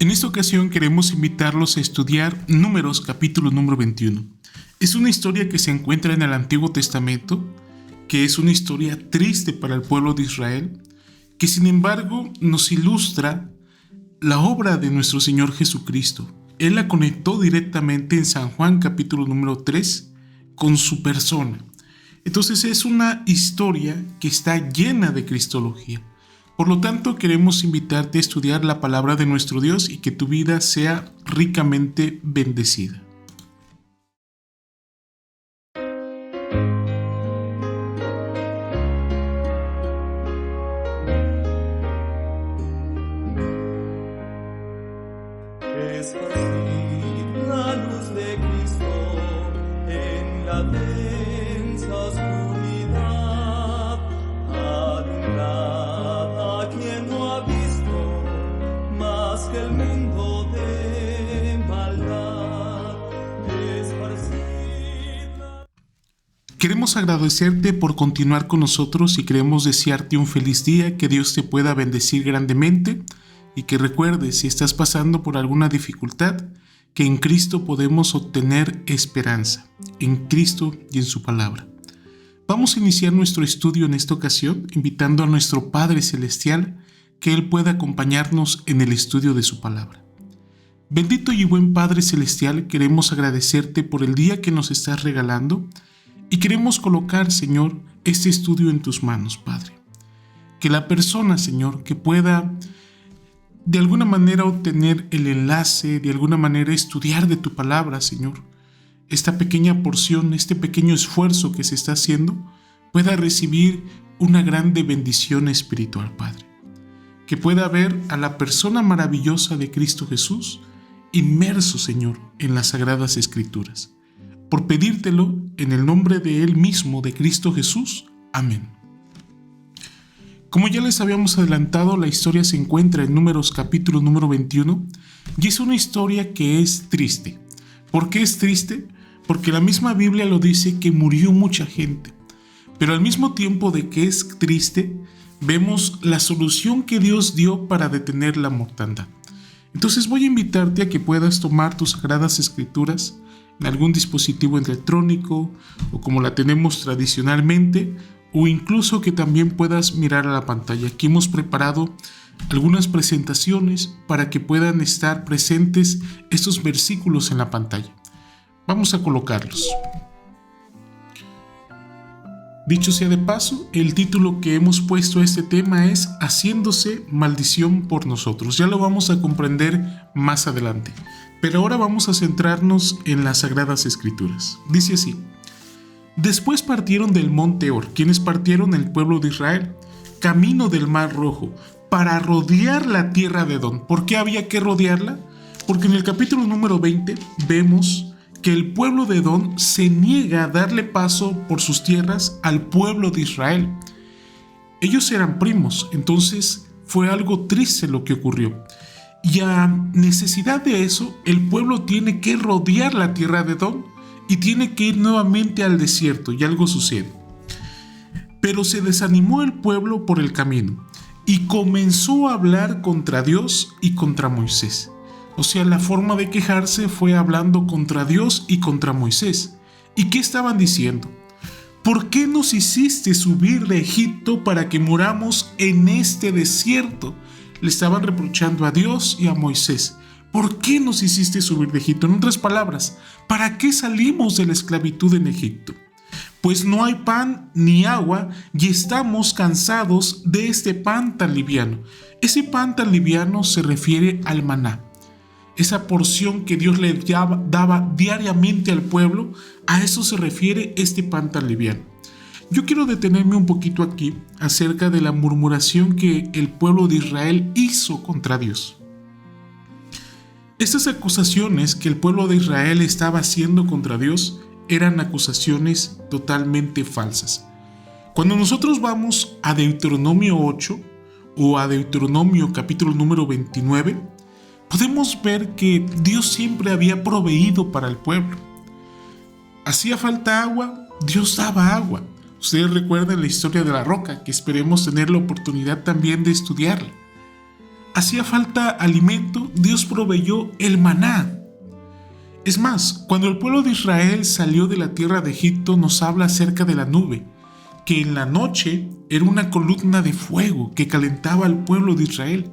En esta ocasión queremos invitarlos a estudiar Números capítulo número 21. Es una historia que se encuentra en el Antiguo Testamento, que es una historia triste para el pueblo de Israel, que sin embargo nos ilustra la obra de nuestro Señor Jesucristo. Él la conectó directamente en San Juan capítulo número 3 con su persona. Entonces es una historia que está llena de cristología. Por lo tanto, queremos invitarte a estudiar la palabra de nuestro Dios y que tu vida sea ricamente bendecida. Esparcid la luz de Cristo en la densa oscuridad, alumbrad a quien no ha visto más que el mundo de maldad. Esparcid la... Queremos agradecerte por continuar con nosotros y queremos desearte un feliz día, que Dios te pueda bendecir grandemente. Y que recuerdes, si estás pasando por alguna dificultad, que en Cristo podemos obtener esperanza, en Cristo y en su palabra. Vamos a iniciar nuestro estudio en esta ocasión, invitando a nuestro Padre Celestial que Él pueda acompañarnos en el estudio de su palabra. Bendito y buen Padre Celestial, queremos agradecerte por el día que nos estás regalando y queremos colocar, Señor, este estudio en tus manos, Padre. Que la persona, Señor, que pueda de alguna manera obtener el enlace, de alguna manera estudiar de tu palabra, Señor, esta pequeña porción, este pequeño esfuerzo que se está haciendo, pueda recibir una grande bendición espiritual, Padre. Que pueda ver a la persona maravillosa de Cristo Jesús inmerso, Señor, en las Sagradas Escrituras. Por pedírtelo en el nombre de Él mismo, de Cristo Jesús. Amén. Como ya les habíamos adelantado, la historia se encuentra en Números capítulo número 21 y es una historia que es triste. ¿Por qué es triste? Porque la misma Biblia lo dice, que murió mucha gente. Pero al mismo tiempo de que es triste, vemos la solución que Dios dio para detener la mortandad. Entonces voy a invitarte a que puedas tomar tus Sagradas Escrituras en algún dispositivo electrónico o como la tenemos tradicionalmente, o incluso que también puedas mirar a la pantalla. Aquí hemos preparado algunas presentaciones para que puedan estar presentes estos versículos en la pantalla. Vamos a colocarlos. Dicho sea de paso, el título que hemos puesto a este tema es Haciéndose maldición por nosotros. Ya lo vamos a comprender más adelante, pero ahora vamos a centrarnos en las Sagradas Escrituras. Dice así: Después partieron del monte Or. ¿Quiénes partieron? El pueblo de Israel, camino del Mar Rojo, para rodear la tierra de Edom. ¿Por qué había que rodearla? Porque en el capítulo número 20 vemos que el pueblo de Edom se niega a darle paso por sus tierras al pueblo de Israel. Ellos eran primos, entonces fue algo triste lo que ocurrió. Y a necesidad de eso, el pueblo tiene que rodear la tierra de Edom y tiene que ir nuevamente al desierto, y algo sucede. Pero se desanimó el pueblo por el camino y comenzó a hablar contra Dios y contra Moisés. O sea, la forma de quejarse fue hablando contra Dios y contra Moisés. ¿Y qué estaban diciendo? ¿Por qué nos hiciste subir de Egipto para que muramos en este desierto? Le estaban reprochando a Dios y a Moisés. ¿Por qué nos hiciste subir de Egipto? En otras palabras, ¿para qué salimos de la esclavitud en Egipto? Pues no hay pan ni agua y estamos cansados de este pan tan liviano. Ese pan tan liviano se refiere al maná. Esa porción que Dios le daba diariamente al pueblo, a eso se refiere este pan tan liviano. Yo quiero detenerme un poquito aquí acerca de la murmuración que el pueblo de Israel hizo contra Dios. Estas acusaciones que el pueblo de Israel estaba haciendo contra Dios eran acusaciones totalmente falsas. Cuando nosotros vamos a Deuteronomio 8 o a Deuteronomio capítulo número 29, podemos ver que Dios siempre había proveído para el pueblo. Hacía falta agua, Dios daba agua. Ustedes recuerdan la historia de la roca, que esperemos tener la oportunidad también de estudiarla. hacía falta alimento, Dios proveyó el maná. Es más, cuando el pueblo de Israel salió de la tierra de Egipto, nos habla acerca de la nube, que en la noche era una columna de fuego que calentaba al pueblo de Israel,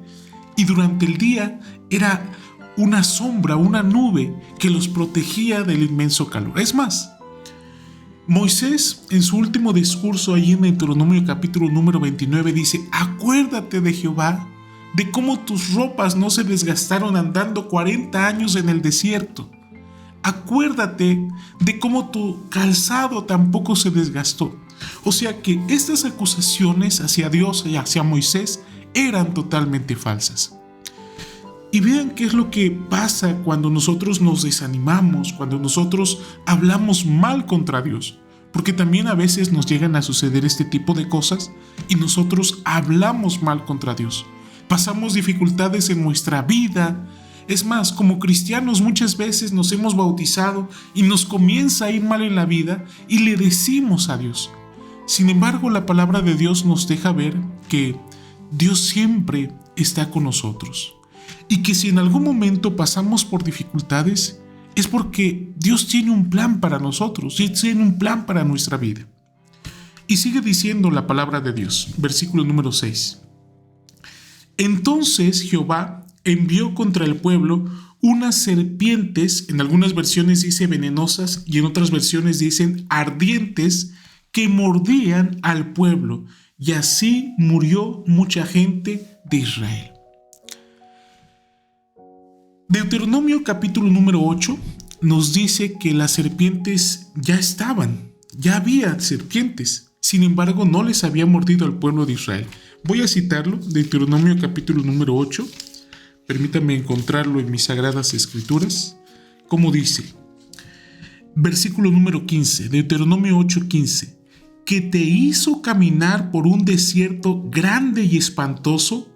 y durante el día era una sombra, una nube que los protegía del inmenso calor. Es más, Moisés, en su último discurso allí en Deuteronomio capítulo número 29, dice: acuérdate de Jehová, de cómo tus ropas no se desgastaron andando 40 años en el desierto. Acuérdate de cómo tu calzado tampoco se desgastó. O sea que estas acusaciones hacia Dios y hacia Moisés eran totalmente falsas. Y vean qué es lo que pasa cuando nosotros nos desanimamos, cuando nosotros hablamos mal contra Dios. Porque también a veces nos llegan a suceder este tipo de cosas y nosotros hablamos mal contra Dios. Pasamos dificultades en nuestra vida. Es más, como cristianos muchas veces nos hemos bautizado y nos comienza a ir mal en la vida y le decimos a Dios. Sin embargo, la palabra de Dios nos deja ver que Dios siempre está con nosotros. Y que si en algún momento pasamos por dificultades, es porque Dios tiene un plan para nosotros, Dios tiene un plan para nuestra vida. Y sigue diciendo la palabra de Dios, versículo número 6. Entonces Jehová envió contra el pueblo unas serpientes, en algunas versiones dice venenosas y en otras versiones dicen ardientes, que mordían al pueblo, y así murió mucha gente de Israel. Deuteronomio capítulo número 8 nos dice que las serpientes ya estaban, ya había serpientes, sin embargo no les había mordido al pueblo de Israel. Voy a citarlo, Deuteronomio capítulo número 8, permítame encontrarlo en mis sagradas escrituras, como dice, versículo número 15, Deuteronomio 8:15, que te hizo caminar por un desierto grande y espantoso,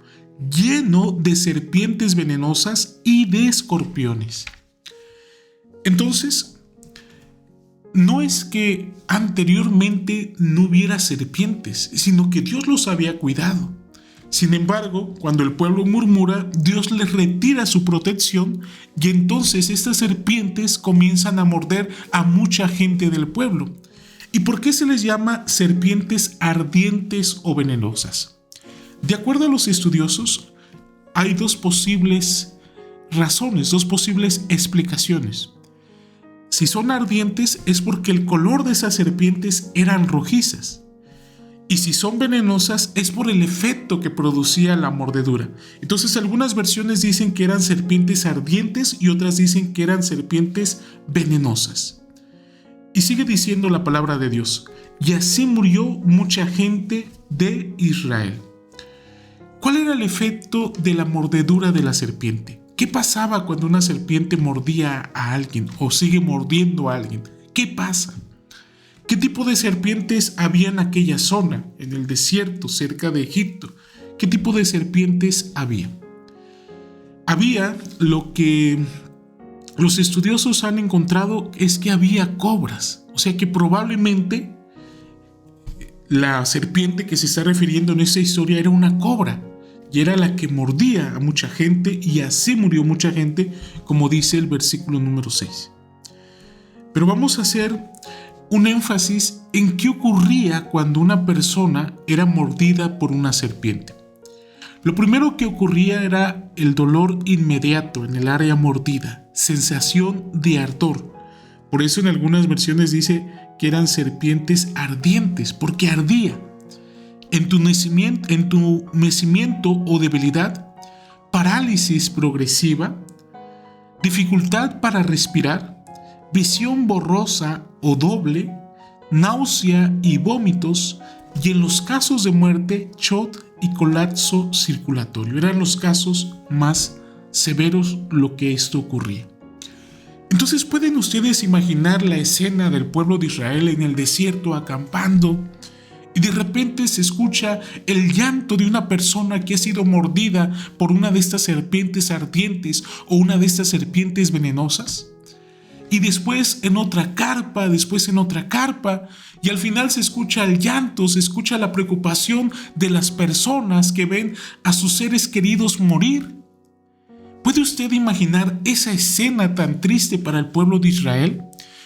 lleno de serpientes venenosas y de escorpiones. Entonces, no es que anteriormente no hubiera serpientes, sino que Dios los había cuidado. Sin embargo, cuando el pueblo murmura, Dios les retira su protección y entonces estas serpientes comienzan a morder a mucha gente del pueblo. ¿Y por qué se les llama serpientes ardientes o venenosas? De acuerdo a los estudiosos, hay dos posibles razones, dos posibles explicaciones. Si son ardientes es porque el color de esas serpientes eran rojizas. Y si son venenosas es por el efecto que producía la mordedura. Entonces algunas versiones dicen que eran serpientes ardientes y otras dicen que eran serpientes venenosas. Y sigue diciendo la palabra de Dios: y así murió mucha gente de Israel. ¿Cuál era el efecto de la mordedura de la serpiente? ¿Qué pasaba cuando una serpiente mordía a alguien o sigue mordiendo a alguien? ¿Qué pasa? ¿Qué tipo de serpientes había en aquella zona, en el desierto, cerca de Egipto? ¿Qué tipo de serpientes había? Había lo que los estudiosos han encontrado es que había cobras. O sea que probablemente la serpiente que se está refiriendo en esta historia era una cobra. Y era la que mordía a mucha gente y así murió mucha gente, como dice el versículo número 6. Pero vamos a hacer un énfasis en qué ocurría cuando una persona era mordida por una serpiente. Lo primero que ocurría era el dolor inmediato en el área mordida, sensación de ardor. Por eso en algunas versiones dice que eran serpientes ardientes, porque ardía. Entumecimiento o debilidad, parálisis progresiva, dificultad para respirar, visión borrosa o doble, náusea y vómitos, y en los casos de muerte, shock y colapso circulatorio. Eran los casos más severos lo que esto ocurría. Entonces, ¿pueden ustedes imaginar la escena del pueblo de Israel en el desierto acampando? Y de repente se escucha el llanto de una persona que ha sido mordida por una de estas serpientes ardientes o una de estas serpientes venenosas. y después en otra carpa, después en otra carpa, y al final se escucha el llanto, se escucha la preocupación de las personas que ven a sus seres queridos morir. ¿Puede usted imaginar esa escena tan triste para el pueblo de Israel?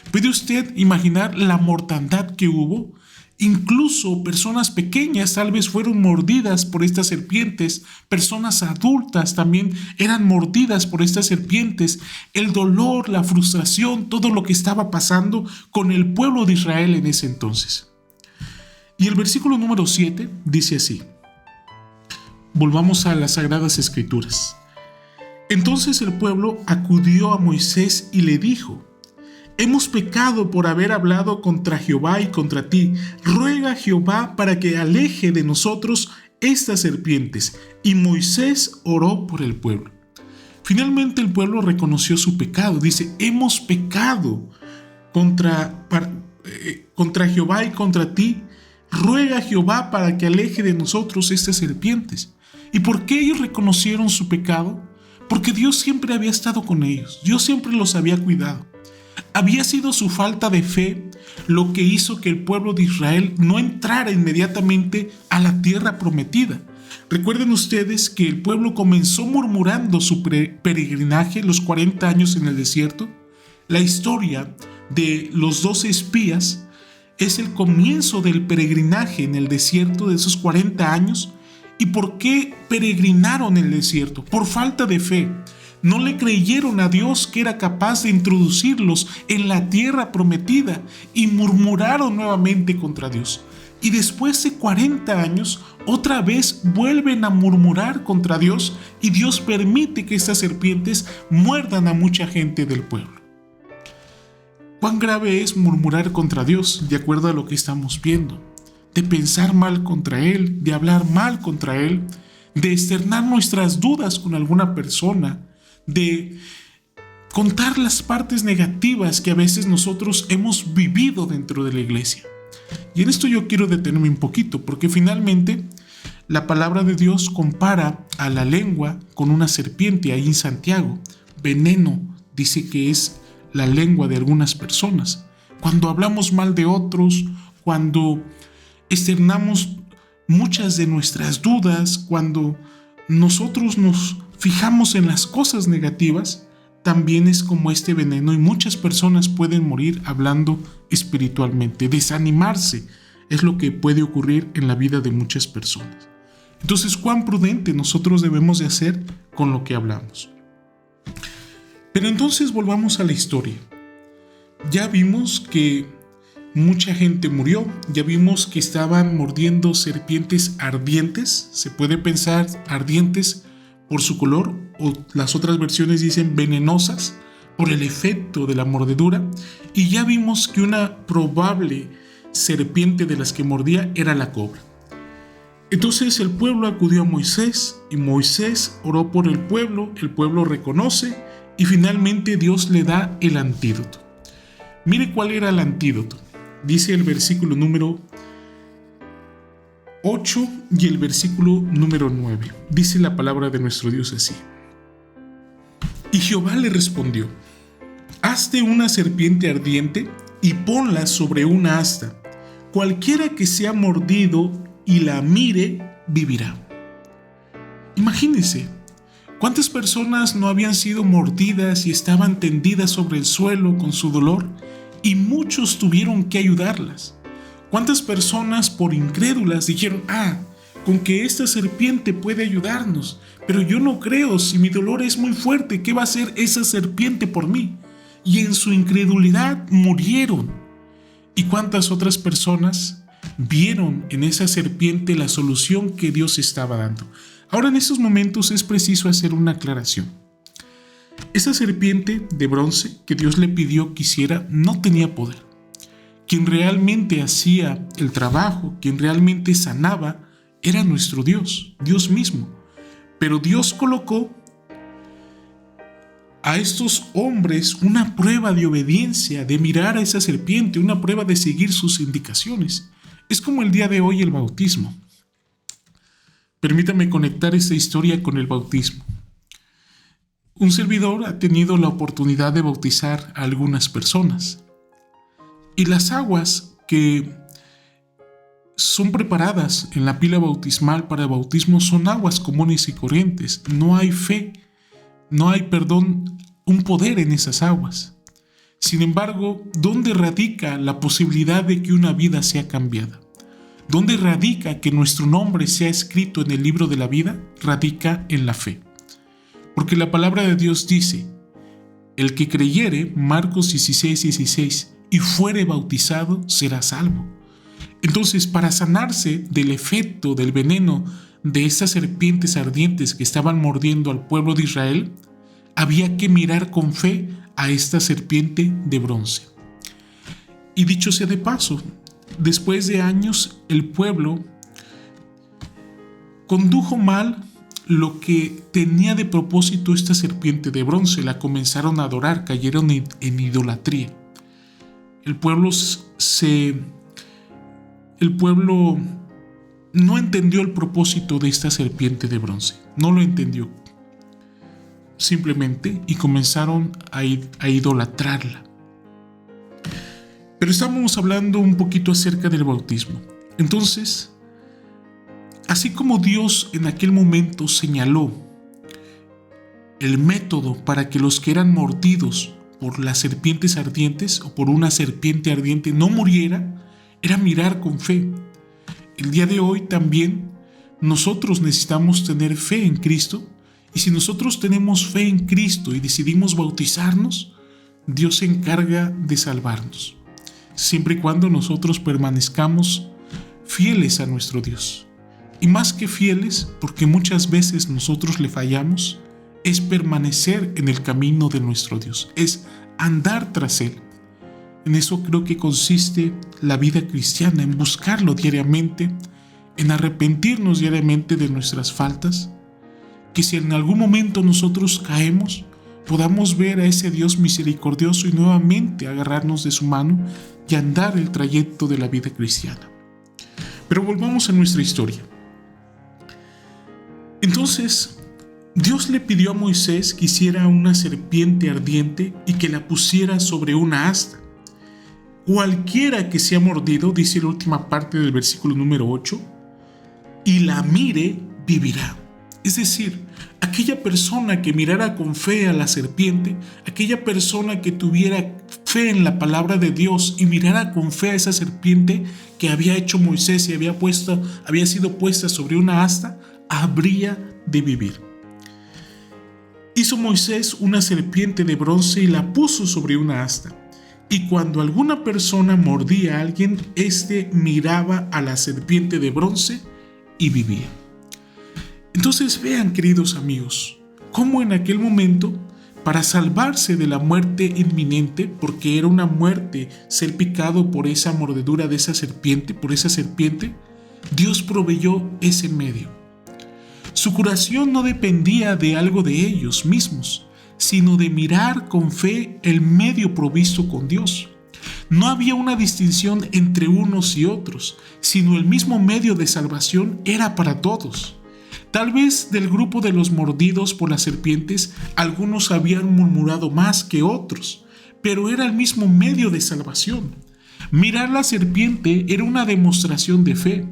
¿Puede usted imaginar la mortandad que hubo? Incluso personas pequeñas tal vez fueron mordidas por estas serpientes, personas adultas también eran mordidas por estas serpientes. El dolor, la frustración, todo lo que estaba pasando con el pueblo de Israel en ese entonces. Y el versículo número 7 dice así. Volvamos a las Sagradas Escrituras. Entonces el pueblo acudió a Moisés y le dijo: hemos pecado por haber hablado contra Jehová y contra ti. Ruega a Jehová para que aleje de nosotros estas serpientes. Y Moisés oró por el pueblo. Finalmente el pueblo reconoció su pecado. Dice, hemos pecado contra Jehová y contra ti. Ruega a Jehová para que aleje de nosotros estas serpientes. ¿Y por qué ellos reconocieron su pecado? Porque Dios siempre había estado con ellos. Dios siempre los había cuidado. Había sido su falta de fe lo que hizo que el pueblo de Israel no entrara inmediatamente a la tierra prometida. Recuerden ustedes que el pueblo comenzó murmurando su peregrinaje, los 40 años en el desierto. La historia de los 12 espías es el comienzo del peregrinaje en el desierto de esos 40 años. ¿Y por qué peregrinaron en el desierto? Por falta de fe. No le creyeron a Dios que era capaz de introducirlos en la tierra prometida y murmuraron nuevamente contra Dios. Y después de 40 años, otra vez vuelven a murmurar contra Dios y Dios permite que estas serpientes muerdan a mucha gente del pueblo. ¿Cuán grave es murmurar contra Dios de acuerdo a lo que estamos viendo? De pensar mal contra Él, de hablar mal contra Él, de externar nuestras dudas con alguna persona, de contar las partes negativas que a veces nosotros hemos vivido dentro de la iglesia. Y en esto yo quiero detenerme un poquito, porque finalmente la palabra de Dios compara a la lengua con una serpiente ahí en Santiago. Veneno dice que es la lengua de algunas personas. Cuando hablamos mal de otros, cuando externamos muchas de nuestras dudas, cuando nosotros nos fijamos en las cosas negativas, también es como este veneno y muchas personas pueden morir hablando espiritualmente. Desanimarse es lo que puede ocurrir en la vida de muchas personas. Entonces, ¿cuán prudente nosotros debemos de hacer con lo que hablamos? Pero entonces volvamos a la historia. Ya vimos que mucha gente murió, ya vimos que estaban mordiendo serpientes ardientes, se puede pensar ardientes por su color, o las otras versiones dicen venenosas por el efecto de la mordedura, y ya vimos que una probable serpiente de las que mordía era la cobra. Entonces el pueblo acudió a Moisés y Moisés oró por el pueblo reconoce y finalmente Dios le da el antídoto. Mire cuál era el antídoto. Dice el versículo número 8 y el versículo número 9. Dice la palabra de nuestro Dios así. Y Jehová le respondió: hazte una serpiente ardiente y ponla sobre una asta. Cualquiera que sea mordido y la mire, vivirá. Imagínense, ¿cuántas personas no habían sido mordidas y estaban tendidas sobre el suelo con su dolor? Y muchos tuvieron que ayudarlas. ¿Cuántas personas por incrédulas dijeron, con que esta serpiente puede ayudarnos? Pero yo no creo, si mi dolor es muy fuerte, ¿qué va a hacer esa serpiente por mí? Y en su incredulidad murieron. ¿Y cuántas otras personas vieron en esa serpiente la solución que Dios estaba dando? Ahora, en estos momentos es preciso hacer una aclaración. Esa serpiente de bronce que Dios le pidió que hiciera no tenía poder. Quien realmente hacía el trabajo, quien realmente sanaba, era nuestro Dios, Dios mismo. Pero Dios colocó a estos hombres una prueba de obediencia, de mirar a esa serpiente, una prueba de seguir sus indicaciones. Es como el día de hoy el bautismo. Permítame conectar esta historia con el bautismo. un servidor ha tenido la oportunidad de bautizar a algunas personas. Y las aguas que son preparadas en la pila bautismal para el bautismo son aguas comunes y corrientes. No hay fe, no hay un poder en esas aguas. Sin embargo, ¿dónde radica la posibilidad de que una vida sea cambiada? ¿Dónde radica que nuestro nombre sea escrito en el libro de la vida? Radica en la fe. Porque la palabra de Dios dice, el que creyere, Marcos 16:16, y fuere bautizado, será salvo. Entonces, para sanarse del efecto del veneno de esas serpientes ardientes que estaban mordiendo al pueblo de Israel, había que mirar con fe a esta serpiente de bronce. Y dicho sea de paso, después de años el pueblo condujo mal lo que tenía de propósito esta serpiente de bronce. La comenzaron a adorar, cayeron en idolatría. El pueblo no entendió el propósito de esta serpiente de bronce. No lo entendió. Simplemente, y comenzaron a idolatrarla. Pero estábamos hablando un poquito acerca del bautismo. Entonces, así como Dios en aquel momento señaló el método para que los que eran mordidos por las serpientes ardientes o por una serpiente ardiente no muriera, era mirar con fe. El día de hoy también nosotros necesitamos tener fe en Cristo, y si nosotros tenemos fe en Cristo y decidimos bautizarnos, Dios se encarga de salvarnos, siempre y cuando nosotros permanezcamos fieles a nuestro Dios. Y más que fieles, porque muchas veces nosotros le fallamos, es permanecer en el camino de nuestro Dios, es andar tras Él. En eso creo que consiste la vida cristiana, en buscarlo diariamente, en arrepentirnos diariamente de nuestras faltas, que si en algún momento nosotros caemos, podamos ver a ese Dios misericordioso y nuevamente agarrarnos de su mano y andar el trayecto de la vida cristiana. Pero volvamos a nuestra historia. Entonces, Dios le pidió a Moisés que hiciera una serpiente ardiente y que la pusiera sobre una asta. Cualquiera que sea mordido, dice la última parte del versículo número 8, y la mire, vivirá. Es decir, aquella persona que mirara con fe a la serpiente, aquella persona que tuviera fe en la palabra de Dios y mirara con fe a esa serpiente que había hecho Moisés y había sido puesta sobre una asta, habría de vivir. Hizo Moisés una serpiente de bronce y la puso sobre una asta. Y cuando alguna persona mordía a alguien, éste miraba a la serpiente de bronce y vivía. Entonces vean, queridos amigos, cómo en aquel momento, para salvarse de la muerte inminente, porque era una muerte ser picado por esa mordedura de esa serpiente, Dios proveyó ese medio. Su curación no dependía de algo de ellos mismos, sino de mirar con fe el medio provisto con Dios. No había una distinción entre unos y otros, sino el mismo medio de salvación era para todos. Tal vez del grupo de los mordidos por las serpientes, algunos habían murmurado más que otros, pero era el mismo medio de salvación. Mirar la serpiente era una demostración de fe.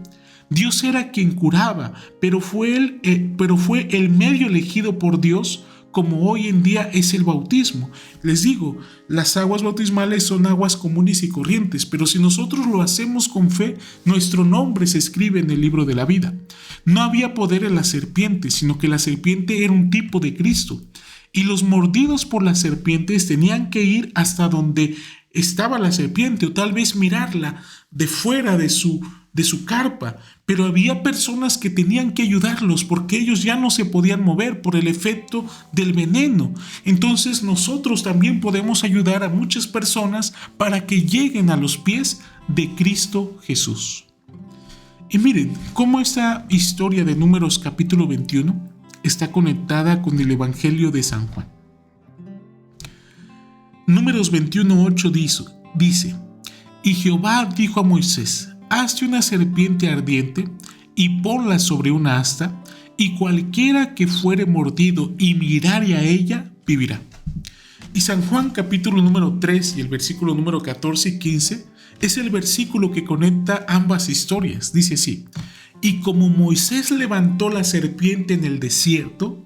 Dios era quien curaba, pero fue el medio elegido por Dios, como hoy en día es el bautismo. Les digo, las aguas bautismales son aguas comunes y corrientes, pero si nosotros lo hacemos con fe, nuestro nombre se escribe en el libro de la vida. No había poder en la serpiente, sino que la serpiente era un tipo de Cristo. Y los mordidos por las serpientes tenían que ir hasta donde estaba la serpiente, o tal vez mirarla de fuera de su carpa, pero había personas que tenían que ayudarlos porque ellos ya no se podían mover por el efecto del veneno. Entonces nosotros también podemos ayudar a muchas personas para que lleguen a los pies de Cristo Jesús. Y miren cómo esta historia de Números capítulo 21 está conectada con el Evangelio de San Juan. Números 21:8 dice: Y Jehová dijo a Moisés: Hazte una serpiente ardiente y ponla sobre una asta, y cualquiera que fuere mordido y mirare a ella, vivirá. Y San Juan capítulo número 3 y el versículo número 14 y 15 es el versículo que conecta ambas historias. Dice así: y como Moisés levantó la serpiente en el desierto,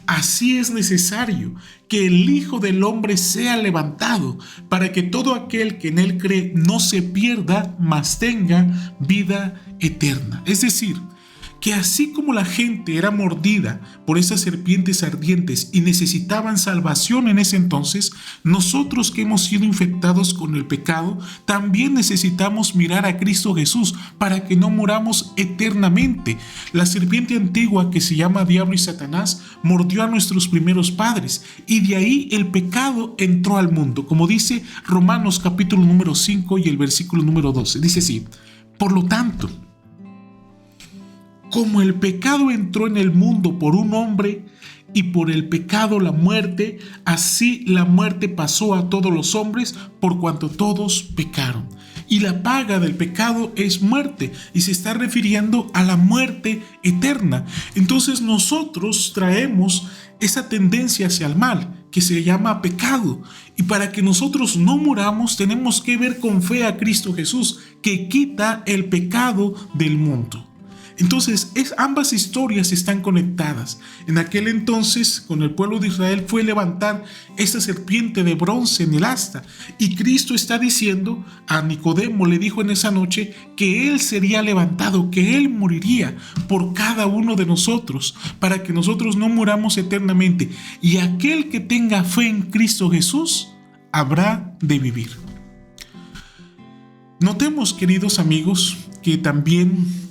así es necesario que el Hijo del Hombre sea levantado, para que todo aquel que en él cree no se pierda, mas tenga vida eterna. Es decir, que así como la gente era mordida por esas serpientes ardientes y necesitaban salvación en ese entonces, nosotros que hemos sido infectados con el pecado, también necesitamos mirar a Cristo Jesús para que no muramos eternamente. La serpiente antigua, que se llama Diablo y Satanás, mordió a nuestros primeros padres y de ahí el pecado entró al mundo, como dice Romanos capítulo número 5 y el versículo número 12. Dice así: por lo tanto, como el pecado entró en el mundo por un hombre y por el pecado la muerte, así la muerte pasó a todos los hombres por cuanto todos pecaron. Y la paga del pecado es muerte, y se está refiriendo a la muerte eterna. Entonces nosotros traemos esa tendencia hacia el mal, que se llama pecado. Y para que nosotros no muramos, tenemos que ver con fe a Cristo Jesús, que quita el pecado del mundo. Entonces, ambas historias están conectadas. En aquel entonces, con el pueblo de Israel, fue levantar esa serpiente de bronce en el asta. Y Cristo está diciendo, a Nicodemo le dijo en esa noche, que Él sería levantado, que Él moriría por cada uno de nosotros, para que nosotros no muramos eternamente. Y aquel que tenga fe en Cristo Jesús, habrá de vivir. Notemos, queridos amigos, que también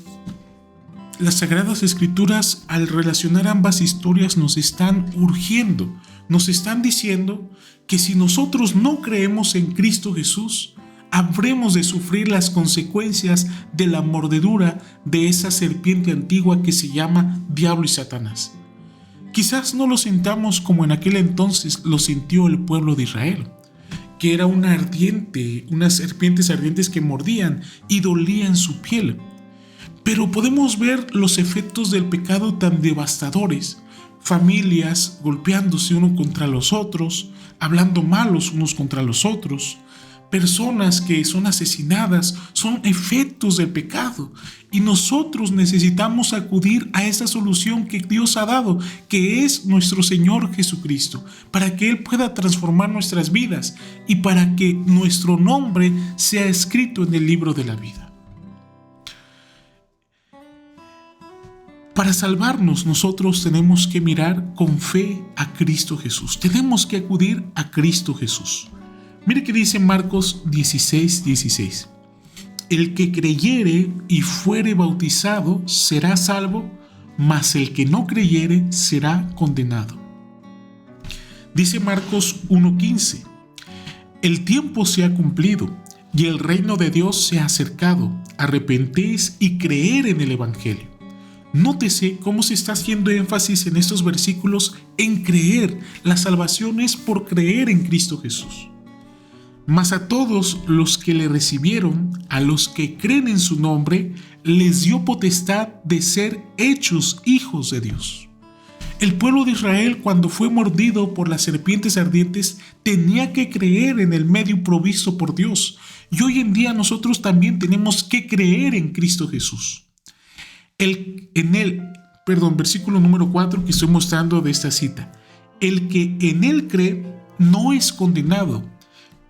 las Sagradas Escrituras, al relacionar ambas historias, nos están urgiendo, nos están diciendo que si nosotros no creemos en Cristo Jesús, habremos de sufrir las consecuencias de la mordedura de esa serpiente antigua que se llama Diablo y Satanás. Quizás no lo sintamos como en aquel entonces lo sintió el pueblo de Israel, que era unas serpientes ardientes que mordían y dolían su piel. Pero podemos ver los efectos del pecado tan devastadores: familias golpeándose uno contra los otros, hablando malos unos contra los otros, personas que son asesinadas, son efectos del pecado. Y nosotros necesitamos acudir a esa solución que Dios ha dado, que es nuestro Señor Jesucristo, para que Él pueda transformar nuestras vidas y para que nuestro nombre sea escrito en el libro de la vida. Para salvarnos, nosotros tenemos que mirar con fe a Cristo Jesús. Tenemos que acudir a Cristo Jesús. Mire que dice Marcos 16:16. El que creyere y fuere bautizado será salvo, mas el que no creyere será condenado. Dice Marcos 1:15. El tiempo se ha cumplido y el reino de Dios se ha acercado. Arrepentéis y creer en el Evangelio. Nótese cómo se está haciendo énfasis en estos versículos en creer. La salvación es por creer en Cristo Jesús. Mas a todos los que le recibieron, a los que creen en su nombre, les dio potestad de ser hechos hijos de Dios. El pueblo de Israel, cuando fue mordido por las serpientes ardientes, tenía que creer en el medio provisto por Dios. Y hoy en día nosotros también tenemos que creer en Cristo Jesús. Versículo número 4 que estoy mostrando de esta cita. El que en él cree no es condenado,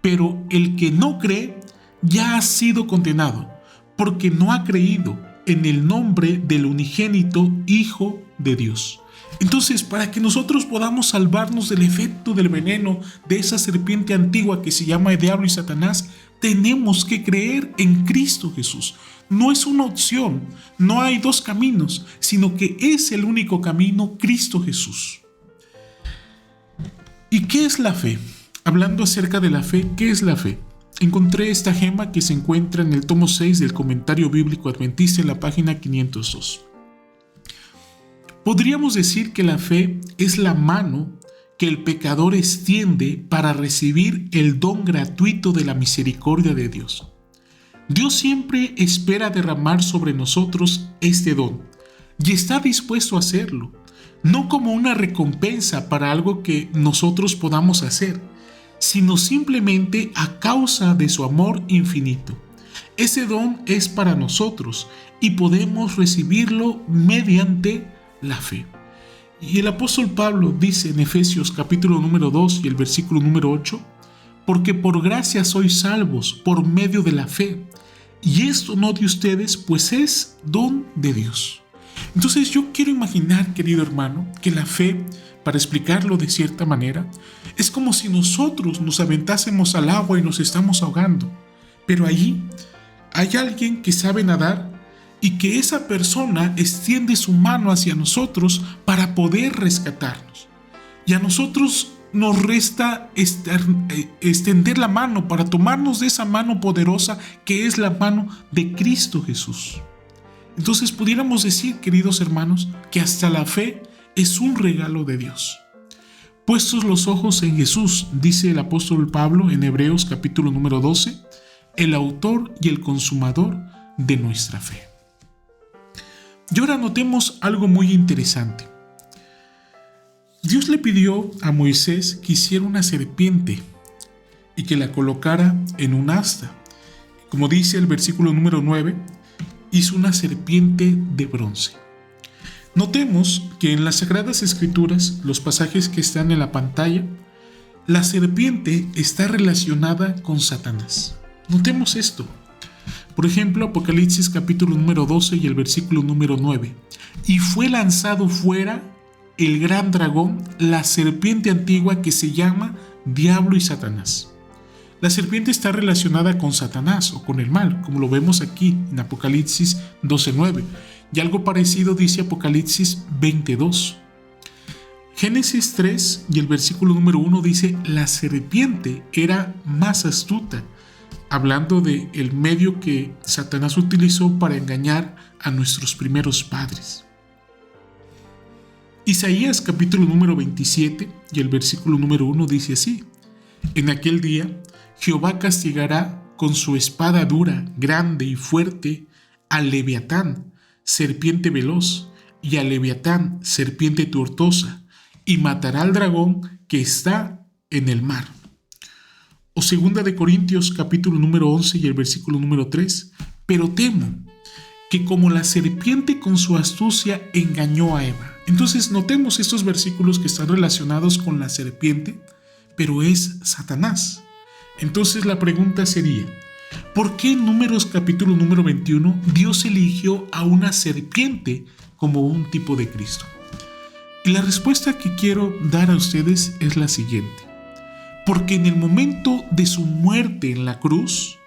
pero el que no cree ya ha sido condenado, porque no ha creído en el nombre del unigénito Hijo de Dios. Entonces, para que nosotros podamos salvarnos del efecto del veneno de esa serpiente antigua que se llama Diablo y Satanás, tenemos que creer en Cristo Jesús. No es una opción, no hay dos caminos, sino que es el único camino, Cristo Jesús. ¿Y qué es la fe? Hablando acerca de la fe, ¿qué es la fe? Encontré esta gema que se encuentra en el tomo 6 del Comentario Bíblico Adventista en la página 502. Podríamos decir que la fe es la mano que el pecador extiende para recibir el don gratuito de la misericordia de Dios. Dios siempre espera derramar sobre nosotros este don y está dispuesto a hacerlo. no como una recompensa para algo que nosotros podamos hacer, sino simplemente a causa de su amor infinito. Ese don es para nosotros y podemos recibirlo mediante la fe. Y el apóstol Pablo dice en Efesios capítulo número 2 y el versículo número 8, porque por gracia sois salvos por medio de la fe, y esto no de ustedes, pues es don de Dios. Entonces yo quiero imaginar, querido hermano, que la fe, para explicarlo de cierta manera, es como si nosotros nos aventásemos al agua y nos estamos ahogando, pero allí hay alguien que sabe nadar y que esa persona extiende su mano hacia nosotros para poder rescatarnos. Y a nosotros nos resta extender la mano para tomarnos de esa mano poderosa que es la mano de Cristo Jesús. Entonces pudiéramos decir, queridos hermanos, que hasta la fe es un regalo de Dios. Puestos los ojos en Jesús, dice el apóstol Pablo en Hebreos capítulo número 12, el autor y el consumador de nuestra fe. Y ahora notemos algo muy interesante. Dios le pidió a Moisés que hiciera una serpiente y que la colocara en un asta. Como dice el versículo número 9, hizo una serpiente de bronce. Notemos que en las Sagradas Escrituras, los pasajes que están en la pantalla, la serpiente está relacionada con Satanás. Notemos esto. Por ejemplo, Apocalipsis capítulo número 12 y el versículo número 9. Y fue lanzado fuera el gran dragón, la serpiente antigua que se llama Diablo y Satanás. La serpiente está relacionada con Satanás o con el mal, como lo vemos aquí en Apocalipsis 12:9. Y algo parecido dice Apocalipsis 20:2. Génesis 3 y el versículo número 1 dice: la serpiente era más astuta, hablando del medio que Satanás utilizó para engañar a nuestros primeros padres. Isaías capítulo número 27 y el versículo número 1 dice así: en aquel día Jehová castigará con su espada dura, grande y fuerte, al Leviatán, serpiente veloz, y al Leviatán, serpiente tortosa, y matará al dragón que está en el mar. O 2 de Corintios capítulo número 11 y el versículo número 3, pero temo que como la serpiente con su astucia engañó a Eva. Entonces notemos estos versículos que están relacionados con la serpiente, pero es Satanás. Entonces la pregunta sería, ¿por qué en Números capítulo número 21 Dios eligió a una serpiente como un tipo de Cristo? Y la respuesta que quiero dar a ustedes es la siguiente. Porque en el momento de su muerte en la cruz,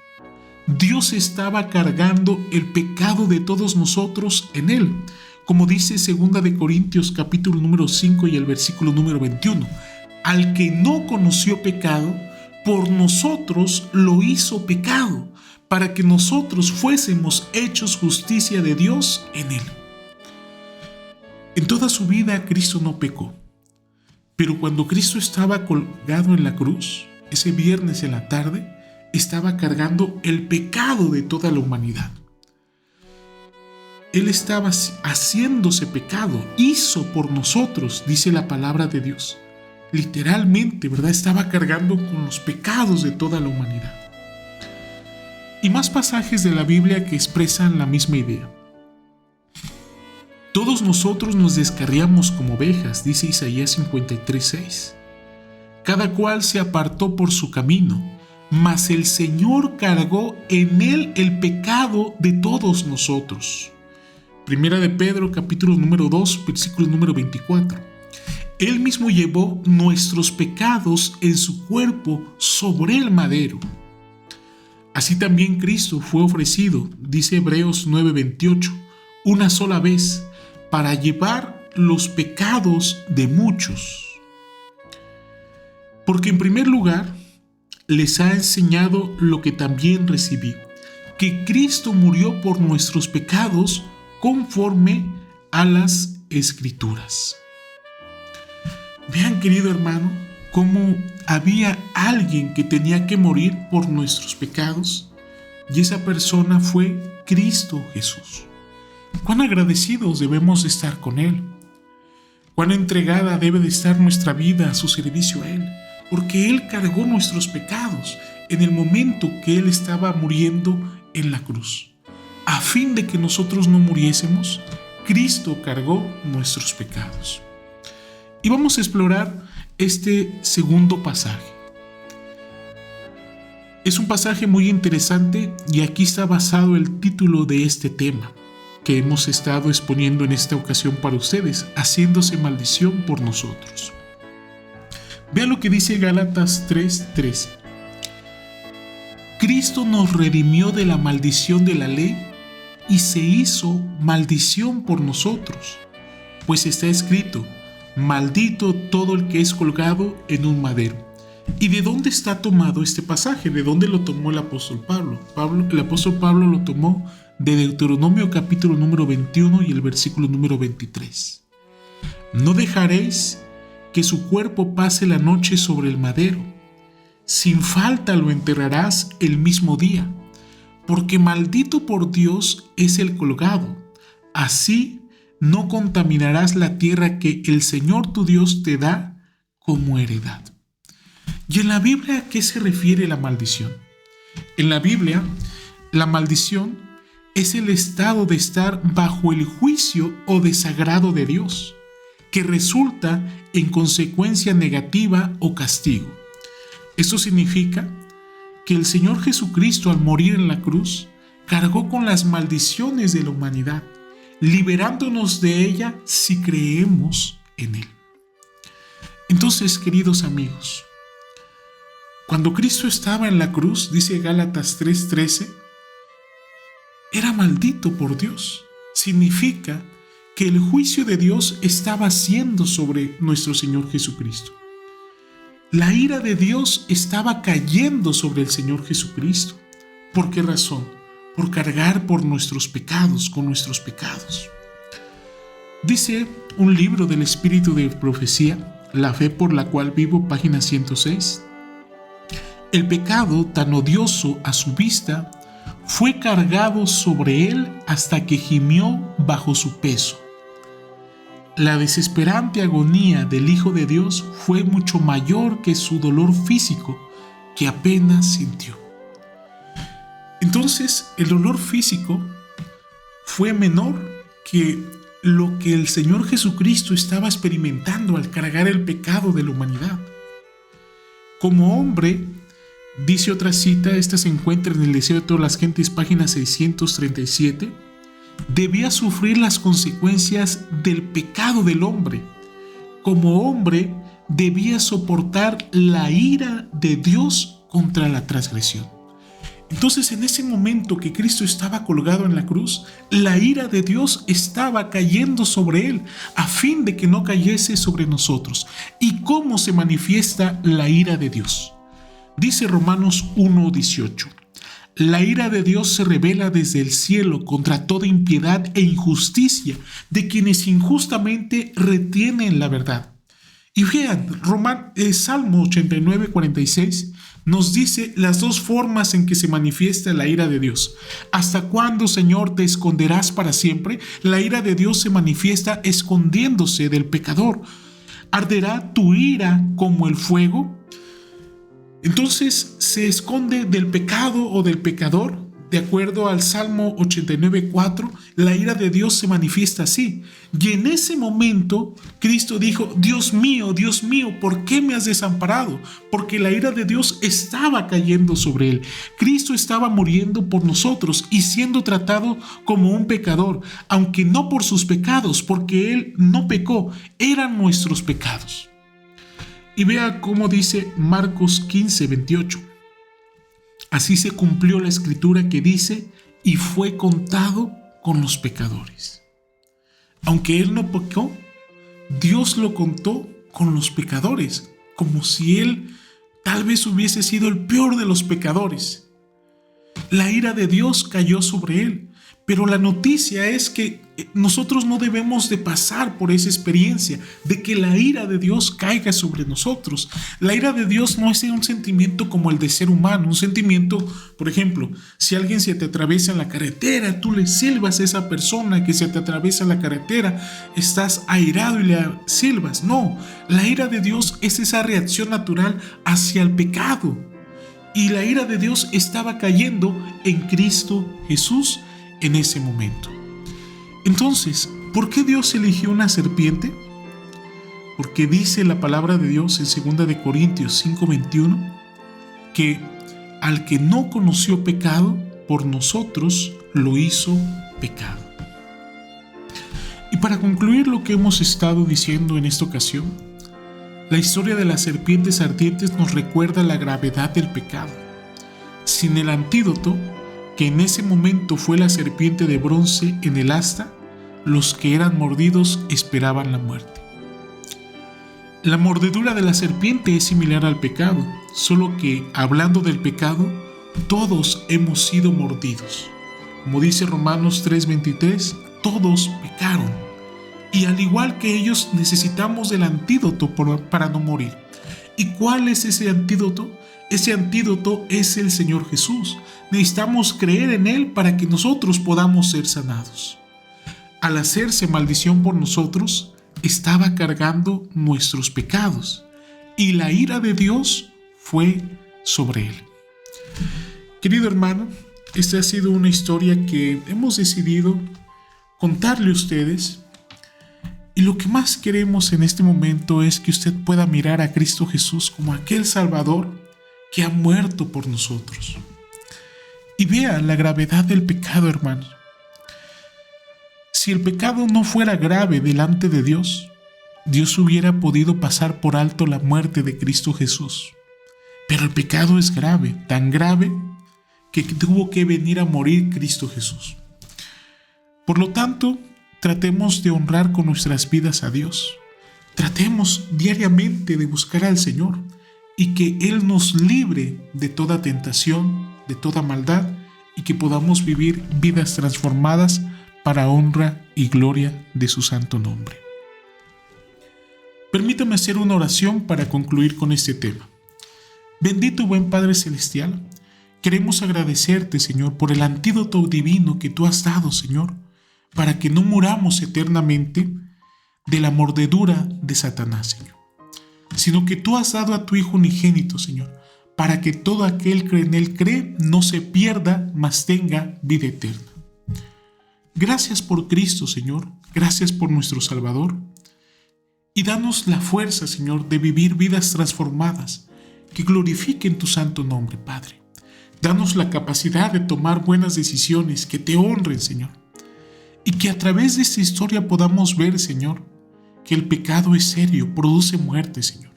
Dios estaba cargando el pecado de todos nosotros en él. Como dice 2 de Corintios capítulo número 5 y el versículo número 21. Al que no conoció pecado, por nosotros lo hizo pecado, para que nosotros fuésemos hechos justicia de Dios en él. En toda su vida Cristo no pecó. Pero cuando Cristo estaba colgado en la cruz, ese viernes en la tarde, estaba cargando el pecado de toda la humanidad. Él estaba haciéndose pecado, hizo por nosotros, dice la palabra de Dios. Literalmente, ¿verdad? Estaba cargando con los pecados de toda la humanidad. Y más pasajes de la Biblia que expresan la misma idea. Todos nosotros nos descarriamos como ovejas, dice Isaías 53:6. Cada cual se apartó por su camino, mas el Señor cargó en él el pecado de todos nosotros. Primera de Pedro, capítulo número 2, versículo número 24. Él mismo llevó nuestros pecados en su cuerpo sobre el madero. Así también Cristo fue ofrecido, dice Hebreos 9:28, una sola vez, para llevar los pecados de muchos. Porque en primer lugar, les ha enseñado lo que también recibí, que Cristo murió por nuestros pecados conforme a las Escrituras. Vean, querido hermano, cómo había alguien que tenía que morir por nuestros pecados, y esa persona fue Cristo Jesús. Cuán agradecidos debemos estar con Él. Cuán entregada debe de estar nuestra vida a su servicio a Él, porque Él cargó nuestros pecados en el momento que Él estaba muriendo en la cruz. A fin de que nosotros no muriésemos, Cristo cargó nuestros pecados. Y vamos a explorar este segundo pasaje. Es un pasaje muy interesante y aquí está basado el título de este tema que hemos estado exponiendo en esta ocasión para ustedes, haciéndose maldición por nosotros. Vean lo que dice Gálatas 3:13. Cristo nos redimió de la maldición de la ley y se hizo maldición por nosotros, pues está escrito: maldito todo el que es colgado en un madero. ¿Y de dónde está tomado este pasaje? ¿De dónde lo tomó el apóstol Pablo? El apóstol Pablo lo tomó de Deuteronomio capítulo número 21 y el versículo número 23. No dejaréis que su cuerpo pase la noche sobre el madero. Sin falta lo enterrarás el mismo día, porque maldito por Dios es el colgado. Así no contaminarás la tierra que el Señor tu Dios te da como heredad. ¿Y en la Biblia a qué se refiere la maldición? En la Biblia, la maldición es el estado de estar bajo el juicio o desagrado de Dios, que resulta en consecuencia negativa o castigo. Esto significa que el Señor Jesucristo, al morir en la cruz, cargó con las maldiciones de la humanidad, liberándonos de ella si creemos en Él. Entonces, queridos amigos, cuando Cristo estaba en la cruz, dice Gálatas 3:13, era maldito por Dios. Significa que el juicio de Dios estaba siendo sobre nuestro Señor Jesucristo. La ira de Dios estaba cayendo sobre el Señor Jesucristo. ¿Por qué razón? Por cargar por nuestros pecados, con nuestros pecados. Dice un libro del Espíritu de Profecía, La fe por la cual vivo, página 106. El pecado tan odioso a su vista fue cargado sobre él hasta que gimió bajo su peso. La desesperante agonía del Hijo de Dios fue mucho mayor que su dolor físico, que apenas sintió. Entonces, el dolor físico fue menor que lo que el Señor Jesucristo estaba experimentando al cargar el pecado de la humanidad. Como hombre, dice otra cita, esta se encuentra en el Deseo de todas las gentes, página 637, debía sufrir las consecuencias del pecado del hombre. Como hombre, debía soportar la ira de Dios contra la transgresión. Entonces, en ese momento que Cristo estaba colgado en la cruz, la ira de Dios estaba cayendo sobre él, a fin de que no cayese sobre nosotros. ¿Y cómo se manifiesta la ira de Dios? Dice Romanos 1:18. La ira de Dios se revela desde el cielo contra toda impiedad e injusticia de quienes injustamente retienen la verdad. Y vean, Salmo 89:46 nos dice las dos formas en que se manifiesta la ira de Dios. ¿Hasta cuándo, Señor, te esconderás para siempre? La ira de Dios se manifiesta escondiéndose del pecador. ¿Arderá tu ira como el fuego? Entonces se esconde del pecado o del pecador. De acuerdo al Salmo 89:4, la ira de Dios se manifiesta así. Y en ese momento Cristo dijo: Dios mío, ¿por qué me has desamparado? Porque la ira de Dios estaba cayendo sobre él. Cristo estaba muriendo por nosotros y siendo tratado como un pecador, aunque no por sus pecados, porque él no pecó, eran nuestros pecados. Y vea cómo dice Marcos 15:28. Así se cumplió la escritura que dice: y fue contado con los pecadores. Aunque él no pecó, Dios lo contó con los pecadores, como si él tal vez hubiese sido el peor de los pecadores. La ira de Dios cayó sobre él, pero la noticia es que nosotros no debemos de pasar por esa experiencia de que la ira de Dios caiga sobre nosotros. La ira de Dios no es un sentimiento como el de ser humano, un sentimiento, por ejemplo, si alguien se te atraviesa en la carretera, tú le silbas a esa persona que se te atraviesa en la carretera, estás airado y le silbas. No, la ira de Dios es esa reacción natural hacia el pecado. Y la ira de Dios estaba cayendo en Cristo Jesús en ese momento. Entonces, ¿por qué Dios eligió una serpiente? Porque dice la palabra de Dios en 2 de Corintios 5:21 que al que no conoció pecado, por nosotros lo hizo pecado. Y para concluir lo que hemos estado diciendo en esta ocasión, la historia de las serpientes ardientes nos recuerda la gravedad del pecado. Sin el antídoto, que en ese momento fue la serpiente de bronce en el asta, los que eran mordidos esperaban la muerte. La mordedura de la serpiente es similar al pecado, solo que, hablando del pecado, todos hemos sido mordidos. Como dice Romanos 3:23, todos pecaron. Y al igual que ellos, necesitamos del antídoto para no morir. ¿Y cuál es ese antídoto? Ese antídoto es el Señor Jesús. Necesitamos creer en Él para que nosotros podamos ser sanados. Al hacerse maldición por nosotros, estaba cargando nuestros pecados y la ira de Dios fue sobre Él. Querido hermano, esta ha sido una historia que hemos decidido contarle a ustedes, y lo que más queremos en este momento es que usted pueda mirar a Cristo Jesús como aquel Salvador que ha muerto por nosotros. Y vea la gravedad del pecado, hermanos. Si el pecado no fuera grave delante de Dios, Dios hubiera podido pasar por alto la muerte de Cristo Jesús. Pero el pecado es grave, tan grave que tuvo que venir a morir Cristo Jesús. Por lo tanto, tratemos de honrar con nuestras vidas a Dios. Tratemos diariamente de buscar al Señor y que Él nos libre de toda tentación, de toda maldad, y que podamos vivir vidas transformadas para honra y gloria de su santo nombre. Permítame hacer una oración para concluir con este tema. Bendito buen Padre Celestial, queremos agradecerte, Señor, por el antídoto divino que tú has dado, Señor, para que no muramos eternamente de la mordedura de Satanás, Señor, sino que tú has dado a tu Hijo unigénito, Señor, para que todo aquel que en Él cree no se pierda, mas tenga vida eterna. Gracias por Cristo, Señor, gracias por nuestro Salvador, y danos la fuerza, Señor, de vivir vidas transformadas que glorifiquen tu santo nombre, Padre. Danos la capacidad de tomar buenas decisiones que te honren, Señor, y que a través de esta historia podamos ver, Señor, que el pecado es serio, produce muerte, Señor,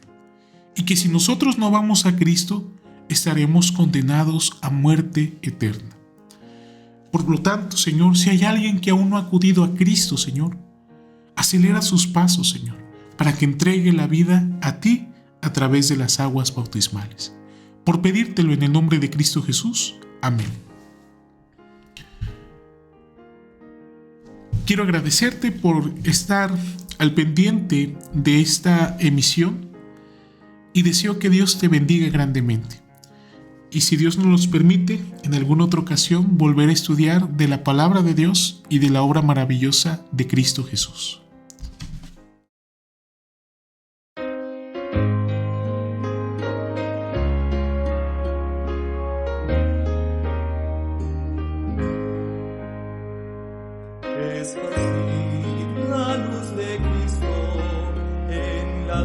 y que si nosotros no vamos a Cristo, estaremos condenados a muerte eterna. Por lo tanto, Señor, si hay alguien que aún no ha acudido a Cristo, Señor, acelera sus pasos, Señor, para que entregue la vida a ti a través de las aguas bautismales. Por pedírtelo en el nombre de Cristo Jesús. Amén. Quiero agradecerte por estar al pendiente de esta emisión y deseo que Dios te bendiga grandemente. Y si Dios nos los permite, en alguna otra ocasión volveré a estudiar de la palabra de Dios y de la obra maravillosa de Cristo Jesús. Esparcir la luz de Cristo en la